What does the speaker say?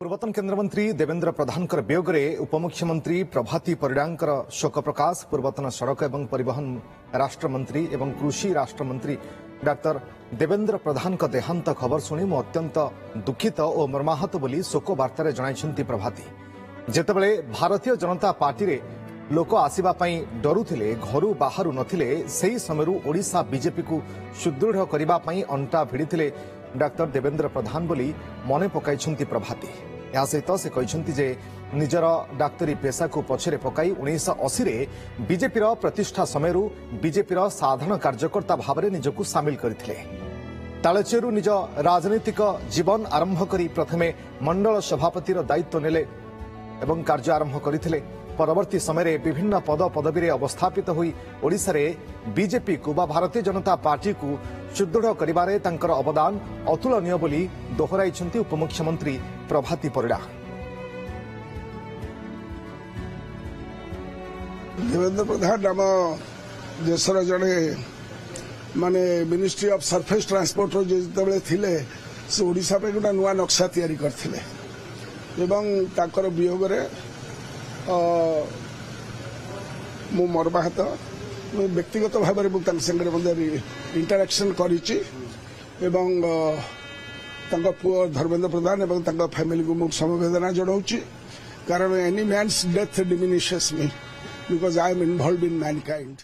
पूर्वतन केन्द्रमंत्री देवेन्द्र प्रधान वियोग में उपमुख्यमंत्री प्रभाती परिडांकर शोक प्रकाश। पूर्वतन सड़क एवं परिवहन राष्ट्रमंत्री एवं कृषि राष्ट्रमंत्री डाक्टर देवेन्द्र प्रधान देहांत खबर शुणी मु अत्यंत दुखित और मर्माहत बोली शोक वार्तार जणाइछन्ति प्रभाती। जेतेबेले भारतीय जनता पार्टी रे लोक आसीबा पई डरुथिले, घरू बाहरु नथिले, सेही समयरु ओडिशा बीजेपी को सुदृढ़ करिबा पई अंटा भिड़िथिले डाक्टर देवेन्द्र प्रधान बोली मने पकाइछन्ति प्रभाती। या सहित से कहते जे निजर डाक्तरी पेशा को पछरे पकाई 1980 रे बीजेपी प्रतिष्ठा समय बीजेपी साधारण कार्यकर्ता भाव में निजक सामिल करथिले। तालचेरू निज राजनीतिक जीवन आरंभ करी प्रथमे मंडल सभापति दायित्व नेले एवं कार्य आरंभ करथिले। परवर्ती समय विभिन्न पद पदवी रे अवस्थापित होई ओडिशा रे बीजेपी को बा भारतीय जनता पार्टी को सुदृढ़ करिबारे तांकर अवदान अतुलनीय बोली दोहराइछन्ति उपमुख्यमंत्री प्रभाती परिडा। देवेन्द्र प्रधान आम देशर जड़े माने मिनिस्ट्री ऑफ सरफेस ट्रांसपोर्ट जो थिले से ओडिशा पे गोटे नुआ नक्शा तैयारी करथिले एवं ताकर वियोग रे मु मर्माहत व्यक्तिगत भाव में इंटरेक्शन करिछि एवं तांका पुओ धर्मेन्द्र प्रधान एवं तांका फैमिली को मु समवेदना जणाउछि। कारण any man's death diminishes me because I am involved in Mankind.